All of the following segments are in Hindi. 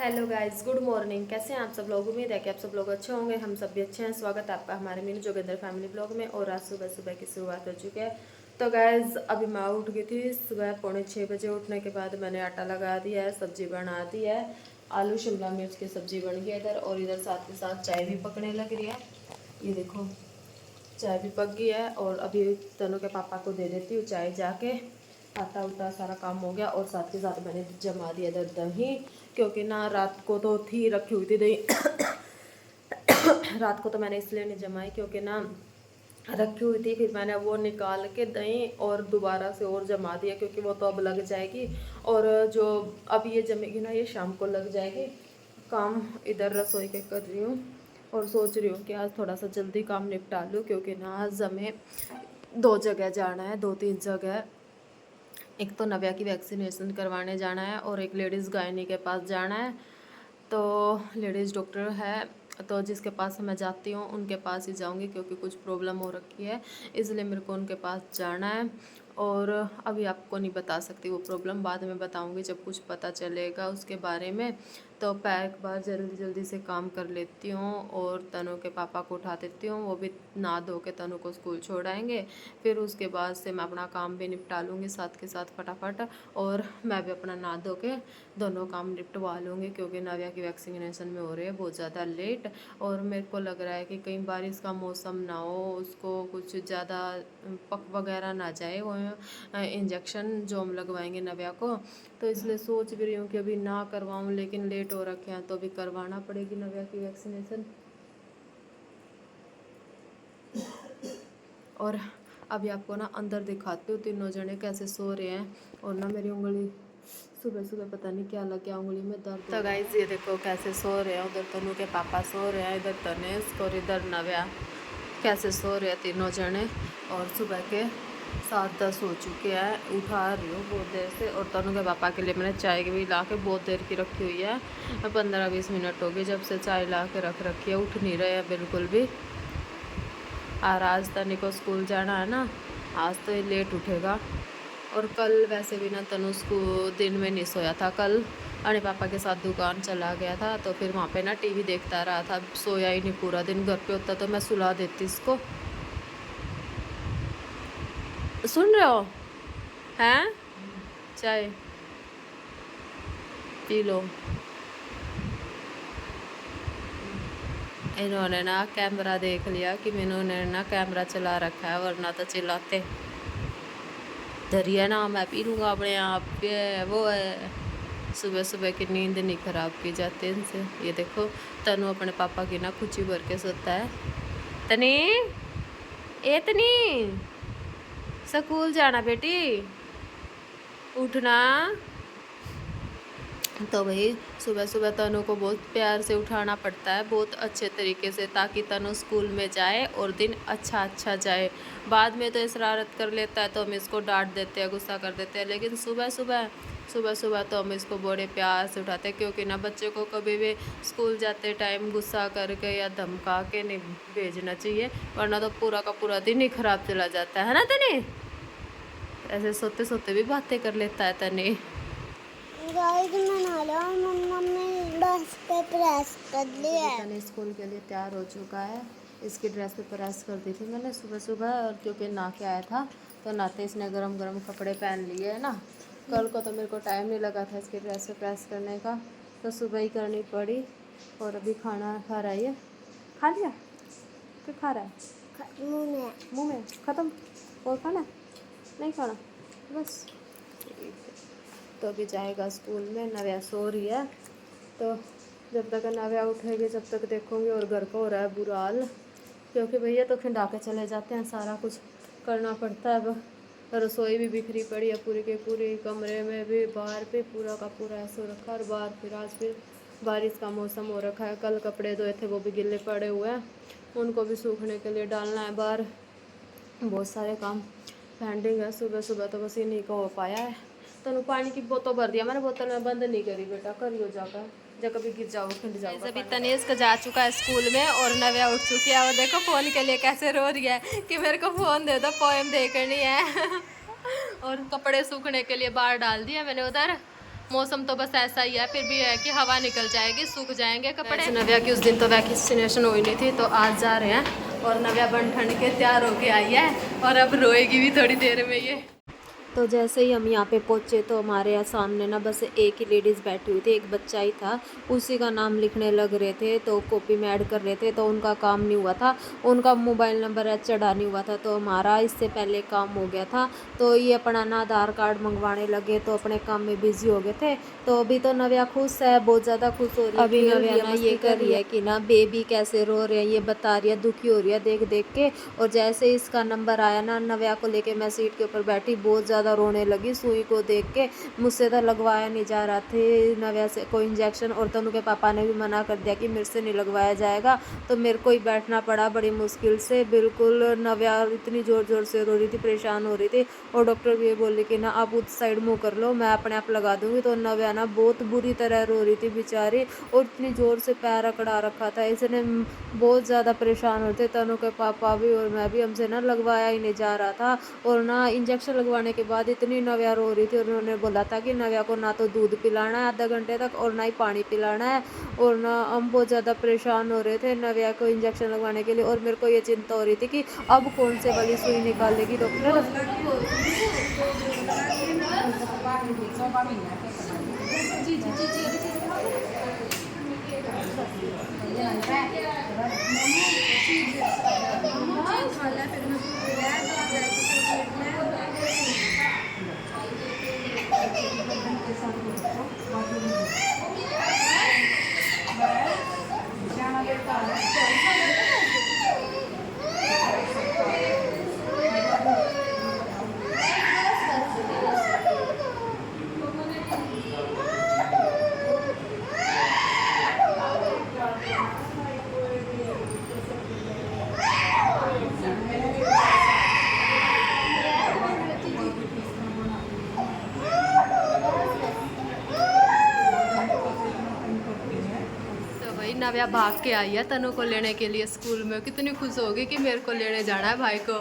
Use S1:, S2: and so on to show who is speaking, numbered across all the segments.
S1: Hello guys, good morning. कैसे हैं आप सब लोग? उम्मीद है कि आप सब लोग अच्छे होंगे। हम सब भी अच्छे हैं। स्वागत है आपका हमारे मीनू जोगिंदर फैमिली ब्लॉग में। और आज सुबह सुबह की शुरुआत हो चुकी है। तो गाइस अभी मैं उठ गई थी सुबह 5:45 बजे। उठने के बाद मैंने आटा लगा दिया है, सब्जी बना दी है। आलू शिमला मिर्च की सब्जी बन गई है इधर, और इधर साथ के साथ चाय भी पकने लग रही है। ये देखो चाय भी पक गई है। और अभी तनु के पापा को दे देती हूँ चाय जाके। आटा उटा सारा काम हो गया। और साथ के साथ मैंने जमा दिया इधर दही, क्योंकि ना रात को तो थी रखी हुई थी दही। रात को तो मैंने इसलिए नहीं जमाई क्योंकि ना रखी हुई थी, फिर मैंने वो निकाल के दही और दोबारा से और जमा दिया, क्योंकि वो तो अब लग जाएगी। और जो अब ये जमेगी ना, ये शाम को लग जाएगी। काम इधर रसोई के कर रही हूँ और सोच रही हूँ कि आज थोड़ा सा जल्दी काम निपटा लूँ, क्योंकि ना आज हमें 2 जगह जाना है, 2-3 जगह। एक तो नव्या की वैक्सीनेशन करवाने जाना है और एक लेडीज़ गायनी के पास जाना है। तो लेडीज़ डॉक्टर है, तो जिसके पास मैं जाती हूँ उनके पास ही जाऊँगी, क्योंकि कुछ प्रॉब्लम हो रखी है, इसलिए मेरे को उनके पास जाना है। और अभी आपको नहीं बता सकती वो प्रॉब्लम, बाद में बताऊँगी जब कुछ पता चलेगा उसके बारे में। तो एक बार जल्दी जल्दी से काम कर लेती हूँ और तनु के पापा को उठा देती हूँ। वो भी नहा धो के तनु को स्कूल छोड़ आएंगे। फिर उसके बाद से मैं अपना काम भी निपटा लूँगी साथ के साथ फटाफट। और मैं भी अपना नहा धो के दोनों काम निपटवा लूँगी, क्योंकि नव्या की वैक्सीनेशन में हो रही है बहुत ज़्यादा लेट। और मेरे को लग रहा है कि कहीं बारिश का मौसम ना हो, उसको कुछ ज़्यादा पक वगैरह ना जाए वो इंजेक्शन जो हम लगवाएंगे नव्या को। तो इसलिए सोच भी रही हूँ कि अभी ना करवाऊँ, लेकिन लेट हो रखे हैं तो अभी करवाना पड़ेगी नव्या की वैक्सीनेशन। और अभी आपको ना अंदर दिखाती हूँ तीनों जने कैसे सो रहे हैं। और ना मेरी उंगली सुबह सुबह पता नहीं क्या लग गया उंगली में दर्द। तो गाइस ये देखो कैसे सो रहे हैं। उधर तनु के पापा सो रहे हैं, इधर तनेश और इधर नव्या कैसे सो रहे हैं तीनों जने। और सुबह के 7:10 हो चुके हैं। उठा रही हूँ बहुत देर से। और तनु के पापा के लिए मैंने चाय भी ला के बहुत देर की रखी हुई है। 15-20 मिनट हो गए जब से चाय ला के रख रखी है। उठ नहीं रहे हैं बिल्कुल भी। और आज तनु को स्कूल जाना है ना, आज तो ये लेट उठेगा। और कल वैसे भी ना तनु स्कूल दिन में नहीं सोया था। कल अरे पापा के साथ दुकान चला गया था, तो फिर वहाँ पे ना टीवी देखता रहा था, सोया ही नहीं पूरा दिन। घर पे होता तो मैं सुला देती इसको। सुन रहे हो हैं? चाय पी लो। इन्होंने ना कैमरा देख लिया कि मैंने ना कैमरा चला रखा है, वरना तो चिल्लाते धरिए ना मैं पी लूँगा अपने आप के। वो है सुबह सुबह की नींद नहीं खराब की जाती इनसे। ये देखो तनु अपने पापा की ना खुची भर के सोता है। तनी ए तनी स्कूल जाना बेटी, उठना। तो भाई सुबह सुबह तनु को बहुत प्यार से उठाना पड़ता है, बहुत अच्छे तरीके से, ताकि तनु स्कूल में जाए और दिन अच्छा जाए। बाद में तो ये शरारत कर लेता है तो हम इसको डांट देते हैं, गुस्सा कर देते हैं, लेकिन सुबह सुबह तो हम इसको बड़े प्यार से उठाते हैं। क्योंकि ना बच्चे को कभी भी स्कूल जाते टाइम गुस्सा करके या धमका के नहीं भेजना चाहिए, वरना तो पूरा का पूरा दिन ही खराब चला जाता है ना तनी। ऐसे सोते सोते भी बातें कर लेता है तनी।
S2: गाइस मैं नाला मम्मा ने ड्रेस पे प्रेस कर लिया है।
S1: तनी स्कूल के लिए तैयार हो चुका है। इसकी ड्रेस पे प्रेस कर दी थी मैंने सुबह सुबह, और क्योंकि नहा के आया था तो नहाते इसने गरम गरम कपड़े पहन लिए है ना। कल को तो मेरे को टाइम नहीं लगा था इसकी ड्रेस पे प्रेस करने का, तो सुबह ही करनी पड़ी। और अभी खाना खा रहा है, खा लिया क्या खा रहा है? मुँह में ख़त्म। और खाना नहीं खाना बस, ठीक है। तो अभी जाएगा स्कूल में। नव्या सो रही है, तो जब तक नव्या उठेगी जब तक देखूँगी। और घर का हो रहा है बुरा हाल, क्योंकि भैया तो खिंडा के चले जाते हैं, सारा कुछ करना पड़ता है। अब रसोई भी बिखरी पड़ी है पूरी के पूरी, कमरे में भी बाहर भी पूरा का पूरा ऐसा रखा। और बाहर फिर आज फिर बारिश का मौसम हो रखा है। कल कपड़े धोए थे वो भी गिले पड़े हुए हैं, उनको भी सूखने के लिए डालना है बाहर। बहुत सारे काम पेंडिंग है। सुबह सुबह तो बस इन्हीं का हो पाया है। तनु पानी की बोतल भर दिया मैंने, बोतल में बंद नहीं करी बेटा, करियो जाकर जब कभी गिर जाओ खिंड जाओ। अभी तनेश का जा चुका है स्कूल में और नव्या उठ चुकी है। और देखो फ़ोन के लिए कैसे रो रही है कि मेरे को फ़ोन दे दो, पोएम देखनी है। और कपड़े सूखने के लिए बाहर डाल दिया मैंने उधर। मौसम तो बस ऐसा ही है, फिर भी है कि हवा निकल जाएगी, सूख जाएंगे कपड़े। नव्या की उस दिन तो वैक्सीनेशन हुई नहीं थी, तो आज जा रहे हैं और नव्या बन ठंड के तैयार होके आई है और अब रोएगी भी थोड़ी देर में ये। तो जैसे ही हम यहाँ पे पहुँचे तो हमारे यहाँ सामने ना बस एक ही लेडीज़ बैठी हुई थी, एक बच्चा ही था, उसी का नाम लिखने लग रहे थे, तो कॉपी में ऐड कर रहे थे, तो उनका काम नहीं हुआ था, उनका मोबाइल नंबर चढ़ा नहीं हुआ था, तो हमारा इससे पहले काम हो गया था। तो ये अपना ना आधार कार्ड मंगवाने लगे, तो अपने काम में बिजी हो गए थे। तो अभी तो नव्या खुश है, बहुत ज़्यादा खुश हो रही है। अभी नव्या ना ये कर रही है कि ना बेबी कैसे रो रहे हैं ये बता रही है, दुखी हो रही है देख देख के। और जैसे इसका नंबर आया ना, नव्या को लेके मैं सीट के ऊपर बैठी, बहुत ज़्यादा रोने लगी सुई को देख के। मुझसे तो लगवाया नहीं जा रहा थे नव्या से कोई इंजेक्शन, और तनु के पापा ने भी मना कर दिया कि मेरे से नहीं लगवाया जाएगा, तो मेरे को ही बैठना पड़ा बड़ी मुश्किल से। बिल्कुल नव्या इतनी ज़ोर ज़ोर से रो रही थी, परेशान हो रही थी, और डॉक्टर भी ये बोले कि ना आप उस साइड मुँह कर लो, मैं अपने आप लगा दूंगी। तो नव्या ना बहुत बुरी तरह रो रही थी बेचारी, और इतनी ज़ोर से पैर अकड़ा रखा था, इसने बहुत ज़्यादा परेशान होते तनु के पापा भी और मैं भी, हमसे ना लगवाया ही नहीं जा रहा था। और ना इंजेक्शन लगवाने के बाद इतनी नव्या रो रही थी, और उन्होंने बोला था कि नव्या को ना तो दूध पिलाना है आधा घंटे तक और ना ही पानी पिलाना है। और ना हम बहुत ज़्यादा परेशान हो रहे थे नव्या को इंजेक्शन लगवाने के लिए, और मेरे को ये चिंता हो रही थी कि अब कौन से वाली सुई निकालेगी डॉक्टर। नव्या भाग के आई है तनु को लेने के लिए स्कूल में, कितनी खुश होगी कि मेरे को लेने जाना है, भाई को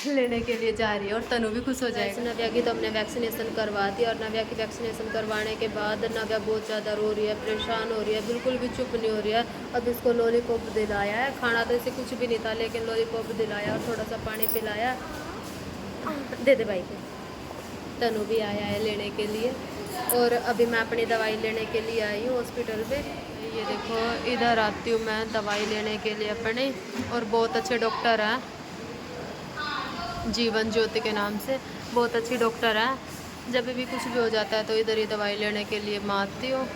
S1: लेने के लिए जा रही है, और तनु भी खुश हो जाएगी। नव्या की तो हमने वैक्सीनेशन करवा दी, और नव्या की वैक्सीनेशन करवाने के बाद नव्या बहुत ज़्यादा रो रही है, परेशान हो रही है, बिल्कुल भी चुप नहीं हो रही है। अब इसको लॉलीपॉप दिलाया है, खाना तो इसे कुछ भी नहीं था, लेकिन लॉलीपॉप दिलाया और थोड़ा सा पानी पिलाया। दे दे भाई को। तनु भी आया है लेने के लिए, और अभी मैं अपनी दवाई लेने के लिए आई हूँ हॉस्पिटल पे। ये देखो इधर आती हूँ मैं दवाई लेने के लिए अपने, और बहुत अच्छे डॉक्टर हैं, जीवन ज्योति के नाम से, बहुत अच्छी डॉक्टर हैं। जब भी कुछ भी हो जाता है तो इधर ही दवाई लेने के लिए मैं आती हूँ,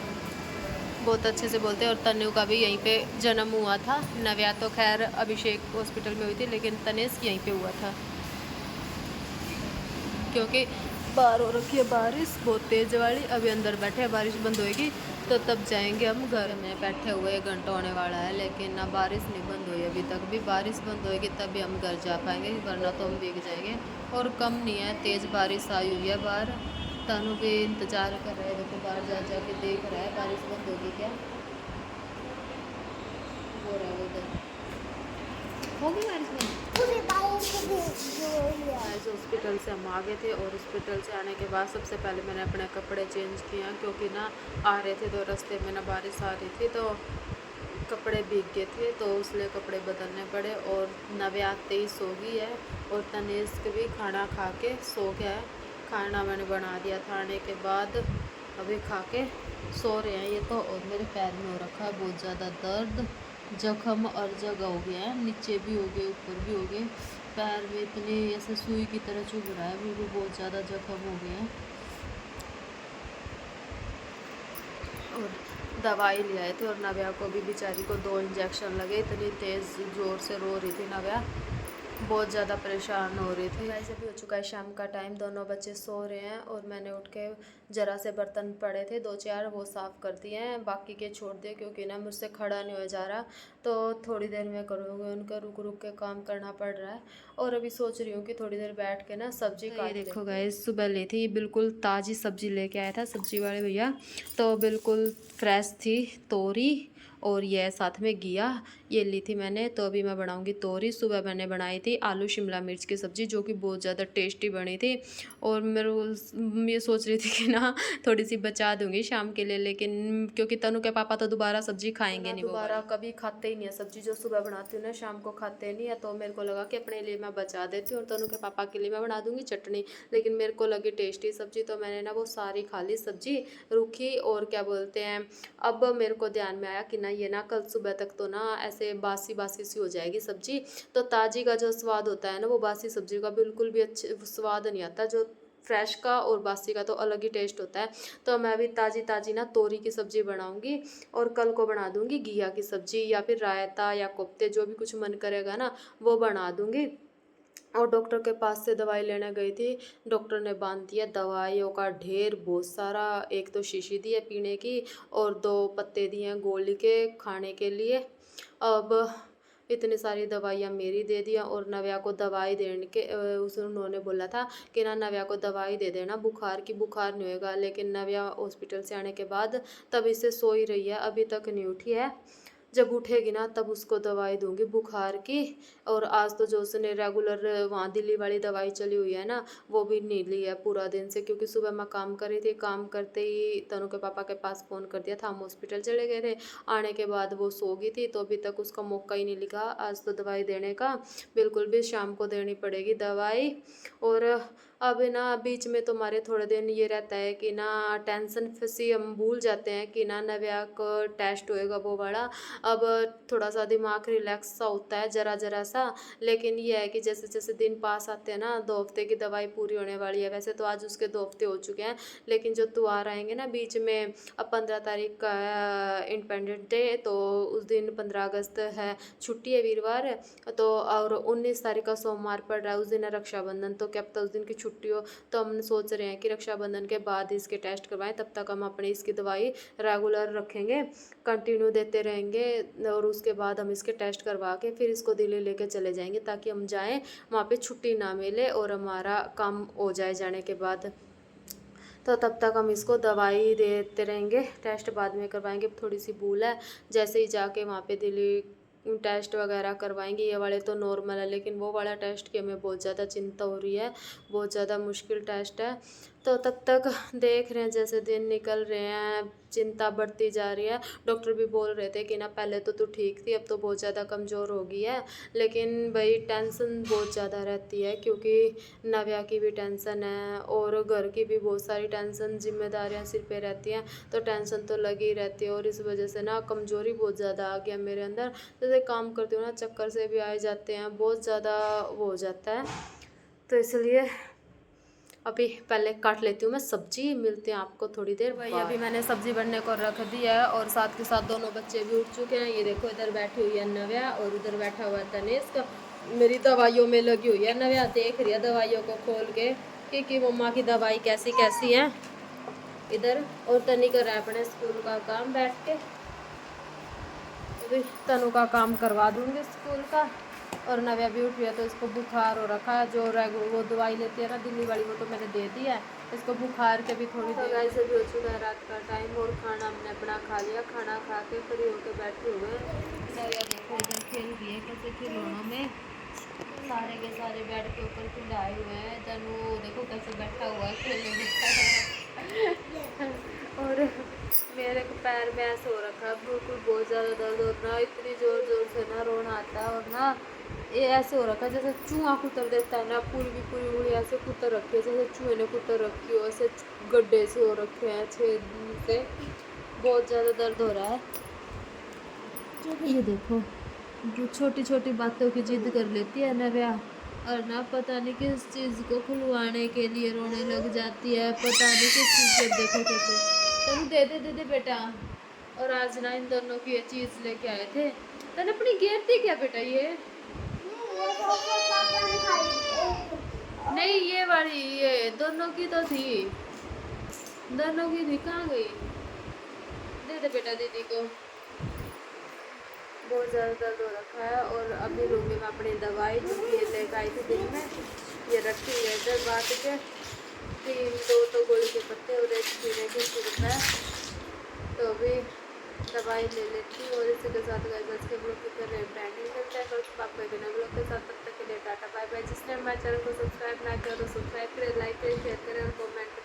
S1: बहुत अच्छे से बोलते हैं। और तनु का भी यहीं पे जन्म हुआ था, नव्या तो खैर अभिषेक हॉस्पिटल में हुई थी, लेकिन तनेश यहीं पे हुआ था, क्योंकि बाहर हो रखी है बारिश बहुत तेज़ वाली। अभी अंदर बैठे हैं, बारिश बंद होएगी तो तब जाएंगे हम घर में। बैठे हुए 1 घंटा होने वाला है, लेकिन ना बारिश नहीं बंद हुई अभी तक भी। बारिश बंद होएगी तभी हम घर जा पाएंगे, वरना तो हम भीग जाएंगे। और कम नहीं है, तेज़ बारिश आई हुई है बाहर। तनु भी इंतज़ार कर रहे हैं, देखो बाहर जा जा के देख रहा है बारिश बंद होगी क्या। हो रहा है उधर, होगी बारिश बंद। आज हॉस्पिटल से हम आ गए थे, और हॉस्पिटल से आने के बाद सबसे पहले मैंने अपने कपड़े चेंज किए हैं, क्योंकि ना आ रहे थे तो रास्ते में ना बारिश आ रही थी, तो कपड़े भीग गए थे, तो इसलिए कपड़े बदलने पड़े। और नव्या आते ही सो गई है, और तनेश के भी खाना खा के सो गया है। खाना मैंने बना दिया था आने के बाद, अभी खा के सो रहे हैं ये तो। और मेरे पैर में हो रखा है बहुत ज़्यादा दर्द, जख्म और जगह हो गया है, नीचे भी हो गए ऊपर भी हो गए, पैर में इतने ऐसे सुई की तरह चुभ रहा है, बिल्कुल बहुत ज़्यादा जख्म हो गए हैं। और दवाई ले आए थे, और नव्या को भी बेचारी को 2 इंजेक्शन लगे, इतनी तेज़ ज़ोर से रो रही थी नव्या, बहुत ज़्यादा परेशान हो रही थी। गाइस अभी हो चुका है शाम का टाइम, दोनों बच्चे सो रहे हैं, और मैंने उठ के ज़रा से बर्तन पड़े थे 2-4 वो साफ़ कर दिए हैं, बाकी के छोड़ दिए, क्योंकि ना मुझसे खड़ा नहीं हो जा रहा, तो थोड़ी देर में करूँगी, उनका रुक रुक के काम करना पड़ रहा है। और अभी सोच रही हूँ कि थोड़ी देर बैठ के ना सब्जी काट। ये देखो गाइस सुबह ली थी, बिल्कुल ताज़ी सब्जी लेके आया था सब्जी वाले भैया, तो बिल्कुल फ्रेश थी तोरी और ये साथ में घिया ये ली थी मैंने। तो अभी मैं बनाऊंगी तोरी। सुबह मैंने बनाई थी आलू शिमला मिर्च की सब्ज़ी जो कि बहुत ज़्यादा टेस्टी बनी थी। और मैं सोच रही थी कि ना थोड़ी सी बचा दूंगी शाम के लिए, लेकिन क्योंकि तनु के पापा तो दोबारा सब्जी खाएंगे नहीं, दोबारा कभी खाते ही नहीं है सब्जी। जो सुबह बनाती हूँ ना शाम को खाते नहीं है, तो मेरे को लगा कि अपने लिए मैं बचा देती हूँ और तनु के पापा के लिए मैं बना दूंगी चटनी। लेकिन मेरे को लगी टेस्टी सब्जी, तो मैंने ना वो सारी खा ली सब्जी रूखी। और क्या बोलते हैं, अब मेरे को ध्यान में आया कि ना ये ना कल सुबह तक तो ना ऐसे बासी बासी सी हो जाएगी सब्जी। तो ताज़ी का जो स्वाद होता है ना वो बासी सब्जी का बिल्कुल भी अच्छे स्वाद नहीं आता। जो फ्रेश का और बासी का तो अलग ही टेस्ट होता है। तो मैं अभी ताज़ी ताज़ी ना तोरी की सब्ज़ी बनाऊंगी और कल को बना दूंगी घिया की सब्ज़ी या फिर रायता या कोफ्ते, जो भी कुछ मन करेगा ना वो बना दूंगी। और डॉक्टर के पास से दवाई लेने गई थी, डॉक्टर ने बांध दिया दवाइयों का ढेर बहुत सारा। एक तो शीशी दी है पीने की और 2 पत्ते दिए हैं गोली के खाने के लिए। अब इतनी सारी दवाइयाँ मेरी दे दिया और नव्या को दवाई देने के उन्होंने बोला था कि ना नव्या को दवाई दे देना बुखार की, बुखार नहीं होएगा। लेकिन नव्या हॉस्पिटल से आने के बाद तभी से सो ही रही है, अभी तक नहीं उठी है। जब उठेगी ना तब उसको दवाई दूंगी बुखार की। और आज तो जो उसने रेगुलर वहाँ दिल्ली वाली दवाई चली हुई है ना वो भी नहीं ली है पूरा दिन से, क्योंकि सुबह मैं काम कर रही थी। काम करते ही तनु के पापा के पास फ़ोन कर दिया था, हम हॉस्पिटल चले गए थे। आने के बाद वो सो गई थी, तो अभी तक उसका मौका ही नहीं लिखा आज तो दवाई देने का। बिल्कुल भी शाम को देनी पड़ेगी दवाई। और अब ना बीच में तो हमारे थोड़े दिन ये रहता है कि ना टेंशन फंसी, हम भूल जाते हैं कि ना नव्या का टेस्ट होएगा वो वाला। अब थोड़ा सा दिमाग रिलैक्स सा होता है ज़रा ज़रा सा। लेकिन ये है कि जैसे जैसे दिन पास आते हैं ना 2 हफ्ते की दवाई पूरी होने वाली है। वैसे तो आज उसके 2 हफ्ते हो चुके हैं, लेकिन जो त्योहार आएंगे ना बीच में, अब 15 तारीख का है इंडिपेंडेंस डे, तो उस दिन 15 अगस्त है, छुट्टी है वीरवार। तो और 19 तारीख का सोमवार पड़ रहा है, उस दिन है रक्षाबंधन। तो क्या पता उस दिन की छुट्टी हो, तो हम सोच रहे हैं कि रक्षाबंधन के बाद इसके टेस्ट करवाएं। तब तक हम अपनी इसकी दवाई रेगुलर रखेंगे, कंटिन्यू देते रहेंगे। और उसके बाद हम इसके टेस्ट करवा के फिर इसको दिल्ली लेके चले जाएंगे, ताकि हम जाएं वहाँ पे छुट्टी ना मिले और हमारा काम हो जाए जाने के बाद। तो तब तक हम इसको दवाई देते रहेंगे, टेस्ट बाद में करवाएंगे। थोड़ी सी भूल है, जैसे ही जाके वहाँ पे दिल्ली टेस्ट वगैरह करवाएंगे। ये वाले तो नॉर्मल है, लेकिन वो वाला टेस्ट की हमें बहुत ज़्यादा चिंता हो रही है, बहुत ज़्यादा मुश्किल टेस्ट है। तो तब तक देख रहे हैं, जैसे दिन निकल रहे हैं चिंता बढ़ती जा रही है। डॉक्टर भी बोल रहे थे कि ना पहले तो तू ठीक थी, अब तो बहुत ज़्यादा कमज़ोर हो गई है। लेकिन भाई टेंशन बहुत ज़्यादा रहती है, क्योंकि नव्या की भी टेंशन है और घर की भी बहुत सारी टेंशन जिम्मेदारियां सिर पे रहती हैं। तो टेंशन तो लगी ही रहती है और इस वजह से ना कमज़ोरी बहुत ज़्यादा आ गया मेरे अंदर। जैसे काम करती हूँ ना चक्कर से भी आ जाते हैं, बहुत ज़्यादा वो हो जाता है। तो इसलिए अभी पहले काट लेती हूँ मैं सब्जी, मिलते हैं आपको थोड़ी देर बाद। अभी मैंने सब्जी बनने को रख दी है और साथ के साथ दोनों बच्चे भी उठ चुके हैं। ये देखो इधर बैठी हुई है नव्या और उधर बैठा हुआ है तनिष्क। मेरी दवाइयों में लगी हुई है नव्या, देख रही है दवाइयों को खोल के कि मम्मा की दवाई कैसी कैसी है इधर। और तनी कर रहा है अपने स्कूल का काम बैठ के। अभी तनु का काम करवा दूंगी स्कूल का। और नव्या भी उठी है तो इसको बुखार हो रखा है, जो वो दवाई लेती है ना दिल्ली वाली वो तो मैंने दे दी है इसको बुखार के भी थोड़ी देर। गाइस अभी हो चुका है रात का टाइम और खाना हमने अपना खा लिया। खाना खा के फ्री होकर बैठे हुए हैं। नव्या देखो इधर खेल रही है कैसे खिलौनों में, सारे के सारे बेड के ऊपर खिलाए हुए हैं। तनु देखो कैसे बैठा हुआ है खेलने और मेरे को पैर में ऐसे हो रखा है बिल्कुल बहुत ज़्यादा दर्द होना, इतनी ज़ोर ज़ोर से ना रोना आता है। और ना ये ऐसे हो रखा है जैसे चूहा कुतर देता है ना, पूरी की पूरी उंगली ऐसे कुतर रखी है जैसे चूहे ने कुतर रखी हो, ऐसे गड्ढे से हो रखे हैं छेद से, बहुत ज़्यादा दर्द हो रहा है। ये देखो जो छोटी छोटी बातों की जिद कर लेती है नव्या, और ना पता नहीं किस चीज़ को खुलवाने के लिए रोने लग जाती है, पता नहीं किस चीज़ को। देखो कैसे तुम दे दे बेटा। और आज ना इन दोनों की ये चीज़ लेके आए थे। तने अपनी गेर थी क्या बेटा? ये नहीं ये वाली, ये दोनों की तो थी, दोनों की थी, कहाँ गई? दे दे बेटा दीदी को। बहुत ज़्यादा दर्द हो रखा है और अभी लूँगी मैं अपनी दवाई जो कि ये लेकर आई थी दिन में। ये रखी हुई है इधर बात के 3 2 तो गोली के पत्ते और 1 खीरे के सिरप है। तो अभी दवाई ले लेती और इसी के साथ गाइस आज के ब्लॉग की कर रहे हैं ब्रांडिंग करते हैं। कल आपको एक नए ब्लॉग के साथ, तब तक के लिए टाटा बाय बाय। जिसने हमारे चैनल को सब्सक्राइब ना किया तो सब्सक्राइब करें, लाइक करें, शेयर करें और कमेंट